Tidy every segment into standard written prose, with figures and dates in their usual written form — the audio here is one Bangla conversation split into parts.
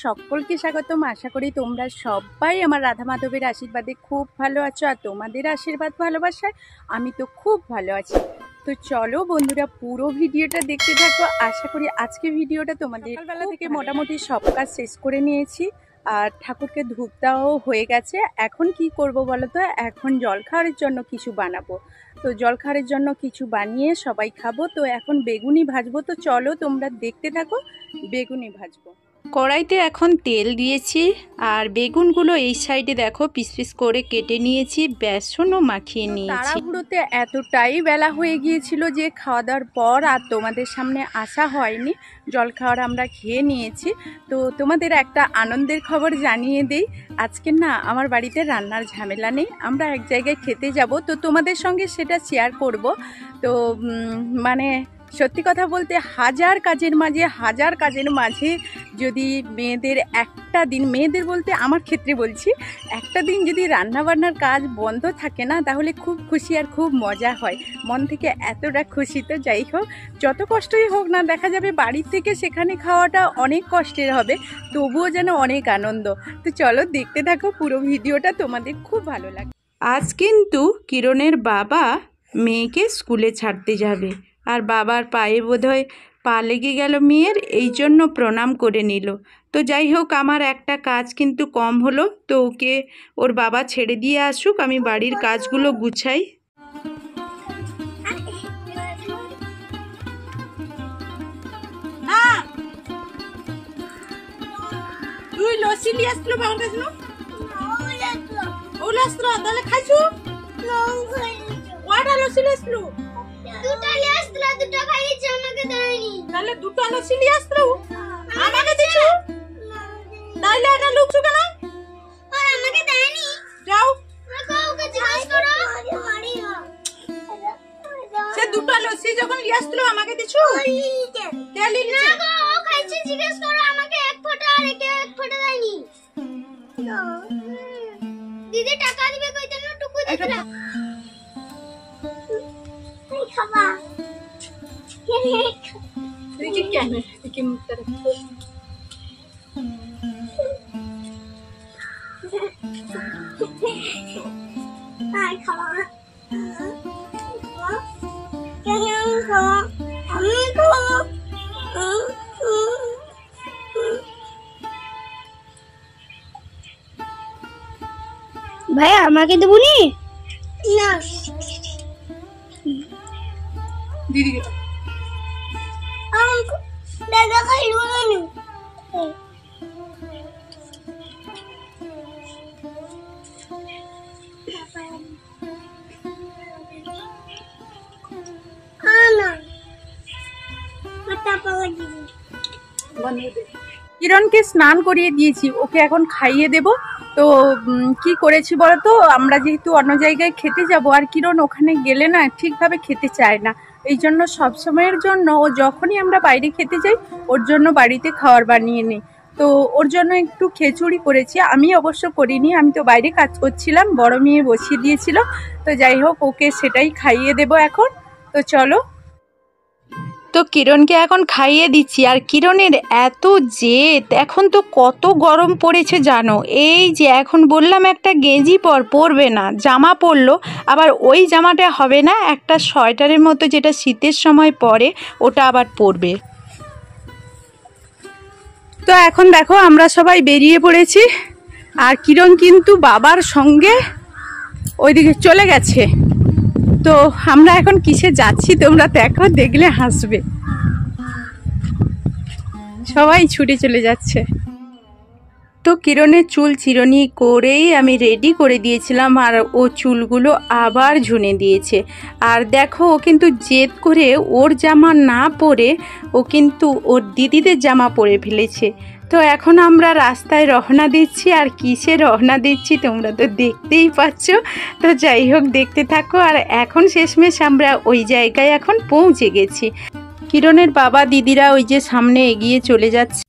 সকলকে স্বাগতম। আশা করি তোমরা সবাই আমার রাধা মাধবের আশীর্বাদে খুব ভালো আছো, আর তোমাদের আশীর্বাদ ভালোবাসায় আমি তো খুব ভালো আছি। তো চলো বন্ধুরা, পুরো ভিডিওটা দেখতে থাকো। আশা করি আজকে ভিডিওটা তোমাদের সকালবেলা থেকে মোটামুটি সব কাজ শেষ করে নিয়েছি, আর ঠাকুরকে ধূপ দেওয়াও হয়ে গেছে। এখন কি করব বলো তো, এখন জলখাবারের জন্য কিছু বানাবো। তো জলখাবারের জন্য কিছু বানিয়ে সবাই খাবো। তো এখন বেগুনি ভাজবো। তো চলো তোমরা দেখতে থাকো, বেগুনি ভাজবো। কড়াইতে এখন তেল দিয়েছি, আর বেগুনগুলো এই সাইডে দেখো পিস পিস করে কেটে নিয়েছি, বেসনও মাখিয়ে নিয়েছি। তাড়াহুড়োতে এতটাই বেলা হয়ে গিয়েছিল যে খাওয়া দাওয়ার পর আর তোমাদের সামনে আসা হয়নি। জলখাবার আমরা খেয়ে নিয়েছি। তো তোমাদের একটা আনন্দের খবর জানিয়ে দেই, আজকে না আমার বাড়িতে রান্নার ঝামেলা নেই। আমরা এক জায়গায় খেতে যাব, তো তোমাদের সঙ্গে সেটা শেয়ার করব। তো মানে সত্যি কথা বলতে হাজার কাজের মাঝে যদি মেয়েদের একটা দিন, মেয়েদের বলতে আমার ক্ষেত্রে বলছি, একটা দিন যদি রান্নাবান্নার কাজ বন্ধ থাকে না, তাহলে খুব খুশি আর খুব মজা হয়, মন থেকে এতটা খুশি। তো যাই হোক, যত কষ্টই হোক না, দেখা যাবে বাড়ির থেকে সেখানে খাওয়াটা অনেক কষ্টের হবে, তবুও যেন অনেক আনন্দ। তো চলো দেখতে থাকো পুরো ভিডিওটা, তোমাদের খুব ভালো লাগবে। আজ কিন্তু কিরণের বাবা মেয়েকে স্কুলে ছাড়তে যাবে, আর বাবার পায়ে বোধহয় পা লেগে গেল মেয়ের, এই জন্য প্রণাম করে নিল। তো যাই হোক, আমার একটা কাজ কিন্তু কম হলো। তো ওকে ওর বাবা ছেড়ে দিয়ে আসুক, আমি বাড়ির কাজগুলো গুছাই। তুই লস্যি নিয়ে আসলো বাবার কাছে না? তাহলে খাইছো? কয়টা লস্যি নিয়ে আসলো? দুটো নিয়ে আসলো, দুটো খাইয়েছি, আমাকে দেয়নি। তাহলে দুটো লস্যি নিয়ে আসলো, আমাকে দিছো? তাহলে এটা লুকছো কেন? আর আমাকে দেয়নি। যাও ওকে জিজ্ঞেস করো। সে দুটো লস্যি যখন নিয়ে আসলো আমাকে দিছো? তেল নিছে না গো, ও খাইছে, জিজ্ঞেস করো। আমাকে এক ফোঁটা আর একে এক ফোঁটা দেয়নি। দিদি টাকা দিবে কইতে না, টুকু দিলা। খাবা দেখি ক্যামেরা থেকে মুখটা রাখো। আই খাবা কেন খাবা, আমি খাবা। ভাই আমাকে দেবুনি না, দিদি দাদা খাইলো না। কিরণকে স্নান করিয়ে দিয়েছি, ওকে এখন খাইয়ে দেব। তো কি করেছি বলতো, আমরা যেহেতু অন্য জায়গায় খেতে যাব, আর কিরণ ওখানে গেলে না ঠিকভাবে খেতে চায় না, এই জন্য সবসময়ের জন্য ও যখনই আমরা বাইরে খেতে যাই ওর জন্য বাড়িতে খাবার বানিয়ে নিই। তো ওর জন্য একটু খিচুড়ি করেছি, আমি অবশ্য করিনি, আমি তো বাইরে কাজ করছিলাম, বড় মেয়ে বসিয়ে দিয়েছিল। তো যাই হোক, ওকে সেটাই খাইয়ে দেব এখন। তো চলো, তো কিরণকে এখন খাইয়ে দিচ্ছি। আর কিরণের এত জেদ, এখন তো কত গরম পড়েছে জানো। এই যে এখন বললাম একটা গেঞ্জি পরবে না, জামা পরলো, আবার ওই জামাটা হবে না, একটা সোয়েটারের মতো যেটা শীতের সময় পরে ওটা আবার পরবে। তো এখন দেখো আমরা সবাই বেরিয়ে পড়েছি, আর কিরণ কিন্তু বাবার সঙ্গে ওইদিকে চলে গেছে। তো আমরা এখন কিসে যাচ্ছি তোমরা দেখো, দেখলে হাসবে। সবাই ছুটে চলে যাচ্ছে। তো কিরণের চুল চিরুনি করেই আমি রেডি করে দিয়েছিলাম, আর ও চুলগুলো আবার ঝুনে দিয়েছে। আর দেখো, ও কিন্তু জেদ করে ওর জামা না পরে ও কিন্তু ওর দিদিদের জামা পরে ফেলেছে। তো এখন আমরা রাস্তায় রওনা দিচ্ছি, আর কিসে রওনা দিচ্ছি তোমরা তো দেখতেই পাচ্ছ। তো যাই হোক, দেখতে থাকো। আর এখন শেষমেশ আমরা ওই জায়গায় এখন পৌঁছে গেছি। কিরণের বাবা দিদিরা ওই যে সামনে এগিয়ে চলে যাচ্ছে।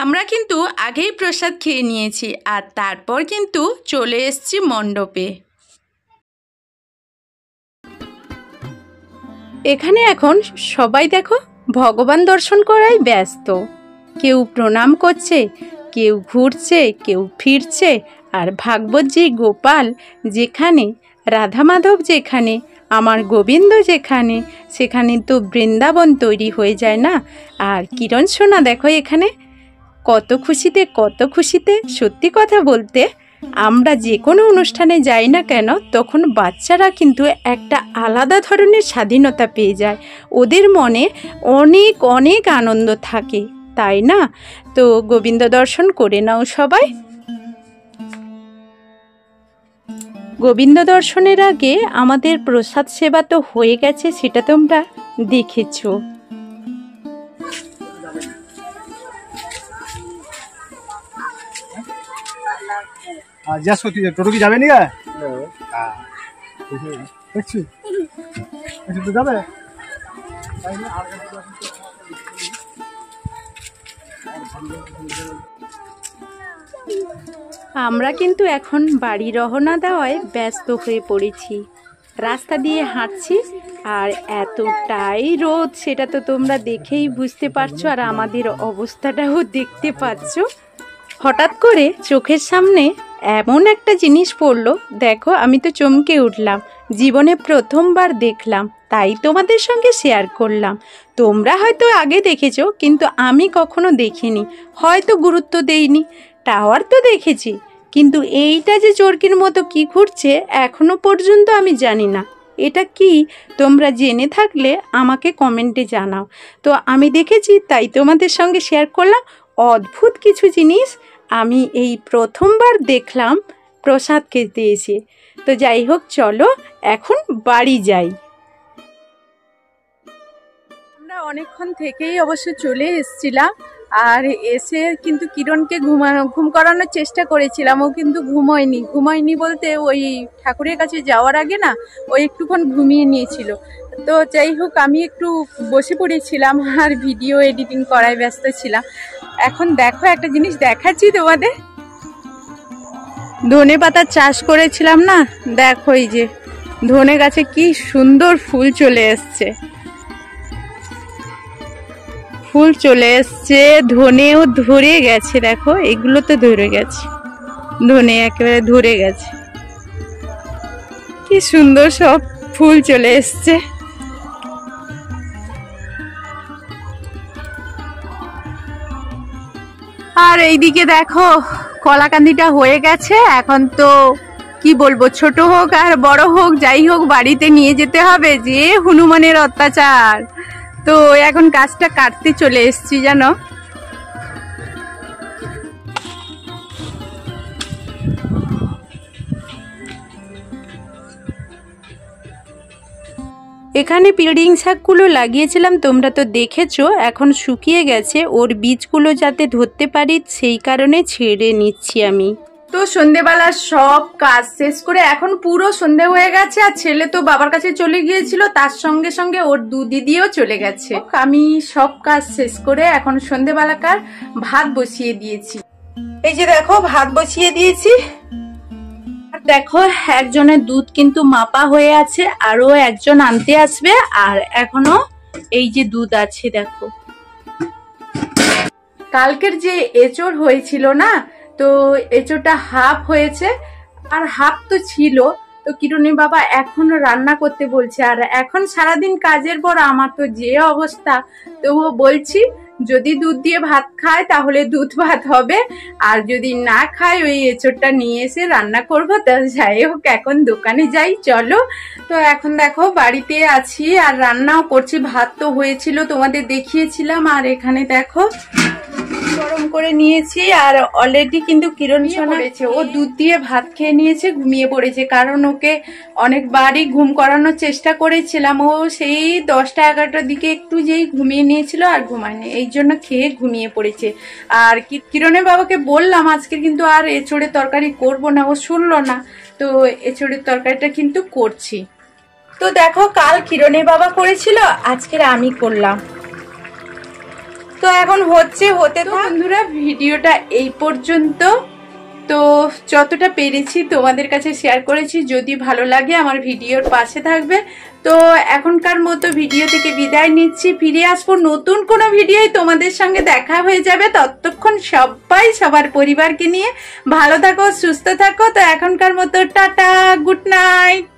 আমরা কিন্তু কিন্তু আগেই প্রসাদ খেয়ে নিয়েছি আর তারপর কিন্তু চলে এসেছি মণ্ডপে। এখানে এখন সবাই দেখো ভগবান দর্শন করাই ব্যস্ত। কেউ প্রণাম করছে, কেউ ঘুরছে, কেউ ফিরছে। আর ভাগবতজি গোপাল যেখানে, রাধা মাধব যেখানে, আমার গোবিন্দ যেখানে, সেখানে তো বৃন্দাবন তৈরি হয়ে যায় না। আর কিরণ সোনা দেখো এখানে কত খুশিতে। সত্যি কথা বলতে আমরা যে কোনো অনুষ্ঠানে যাই না কেন, তখন বাচ্চারা কিন্তু একটা আলাদা ধরনের স্বাধীনতা পেয়ে যায়। ওদের মনে অনেক অনেক আনন্দ থাকে, তাই না? তো গোবিন্দ দর্শন করে নাও সবাই। গোবিন্দ দর্শনের আগে আমাদের প্রসাদ সেবা তো হয়ে গেছে, সেটা তোমরা দেখেছো। টোটো কি যাবে নিগা? দেখছি তো যাবে। আমরা কিন্তু এখন বাড়ি রওনা দেওয়ায় ব্যস্ত হয়ে পড়েছি। রাস্তা দিয়ে হাঁটছি আর এতটাই রোদ, সেটা তো তোমরা দেখেই বুঝতে পারছো, আর আমাদের অবস্থাটাও দেখতে পাচ্ছ। হঠাৎ করে চোখের সামনে এমন একটা জিনিস পড়লো, দেখো আমি তো চমকে উঠলাম। জীবনে প্রথমবার দেখলাম, তাই তোমাদের সঙ্গে শেয়ার করলাম। তোমরা হয়তো আগে দেখেছো, কিন্তু আমি কখনো দেখিনি, হয়তো গুরুত্ব দেইনি। টাওয়ার তো দেখেছি, কিন্তু এইটা যে চরকির মতো কি ঘুরছে এখনো পর্যন্ত আমি জানি না এটা কি। তোমরা জেনে থাকলে আমাকে কমেন্টে জানাও। তো আমি দেখেছি তাই তোমাদের সঙ্গে শেয়ার করলাম। অদ্ভুত কিছু জিনিস আমি এই প্রথমবার দেখলাম প্রসাদ খেতে এসে। তো যাই হোক, চলো এখন বাড়ি যাই। আমরা অনেকক্ষণ থেকেই অবশ্য চলে এসেছিলাম, আর এসে কিন্তু কিরণকে ঘুম করানোর চেষ্টা করেছিলাম। ও কিন্তু ঘুমোয়নি বলতে ওই ঠাকুরের কাছে যাওয়ার আগে না ও একটুক্ষণ ঘুমিয়ে নিয়েছিল। তো যাই হোক, আমি একটু বসে পড়েছিলাম আর ভিডিও এডিটিং করায় ব্যস্ত ছিলাম। এখন দেখো একটা জিনিস দেখাচ্ছি তোমাদের। ধনে পাতার চাষ করেছিলাম না, দেখো এই যে ধনে গাছে কি সুন্দর ফুল চলে এসছে। ধনেও ধরে গেছে, দেখো এগুলো তো ধরে গেছে, ধনে একেবারে ধরে গেছে। কি সুন্দর সব ফুল চলে এসছে। আর এইদিকে দেখো কলাকান্দিটা হয়ে গেছে। এখন তো কি বলবো, ছোট হোক আর বড় হোক, যাই হোক বাড়িতে নিয়ে যেতে হবে, যে হনুমানের অত্যাচার। তো এখন গাছটা কাটতে চলে এসেছি জানো। এখানে পিড়িং শাকগুলো লাগিয়েছিলাম, তোমরা তো দেখেছো, এখন শুকিয়ে গেছে। ওর বীজগুলো যাতে ধরতে পারি সেই কারণে ছেড়ে নিচ্ছি আমি। তো সন্ধেবেলা সব কাজ শেষ করে এখন পুরো সন্ধে হয়ে গেছে, আর ছেলে তো বাবার কাছে চলে গিয়েছিল, তার সঙ্গে সঙ্গে ওর দিদিও চলে গেছে। আমি সব কাজ শেষ করে এখন সন্ধেবেলাকার ভাত বসিয়ে দিয়েছি। এই যে দেখো ভাত বসিয়ে দিয়েছি। দেখো একজনের দুধ কিন্তু মাপা হয়ে আছে, আরো একজন আনতে আসবে। আর এখনো এই যে দুধ আছে দেখো। কালকের যে এঁচড় হয়েছিল না, তো এঁচড়টা হাফ হয়েছে আর হাফ তো ছিল। তো কিরণের বাবা এখনো রান্না করতে বলছে, আর এখন সারাদিন কাজের পর আমার তো যে অবস্থা, তো বলছি যদি দুধ দিয়ে ভাত খায় তাহলে দুধ ভাত হবে, আর যদি না খায় ওই এঁচড়টা নিয়ে এসে রান্না করবো। তা যাই হোক এখন দোকানে যাই চলো। তো এখন দেখো বাড়িতে আছি আর রান্নাও করছি। ভাত তো হয়েছিল তোমাদের দেখিয়েছিলাম, আর এখানে দেখো গরম করে নিয়েছি। আর অলরেডি কিন্তু কিরণ শোনাচ্ছে, ও দুধ দিয়ে ভাত খেয়ে নিয়েছে, ঘুমিয়ে পড়েছে। কারণ ওকে অনেকবারই ঘুম করানোর চেষ্টা করেছিলাম, ও সেই 10টা 11টার দিকে একটু যেই ঘুমিয়ে নিয়েছিল আর ঘুমায়নি, এই জন্য খেয়ে ঘুমিয়ে পড়েছে। আর কিরণের বাবাকে বললাম আজকে কিন্তু আর এঁচড়ের তরকারি করব না, ও শুনলো না। তো এঁচড়ের তরকারিটা কিন্তু করছি। তো দেখো কাল কিরণের বাবা করেছিল, আজকের আমি করলাম। তো এখন হতে বন্ধুরা ভিডিওটা এই পর্যন্ত। তো যতটা পেরেছি তোমাদের কাছে শেয়ার করেছি, যদি ভালো লাগে আমার ভিডিওর পাশে থাকবে। তো এখনকার মতো ভিডিও থেকে বিদায় নিচ্ছি, ফিরে আসবো নতুন কোনো ভিডিওয়, তোমাদের সঙ্গে দেখা হয়ে যাবে। ততক্ষণ সবাই সবার পরিবারকে নিয়ে ভালো থাকো, সুস্থ থাকো। তো এখনকার মতো টাটা, গুড নাইট।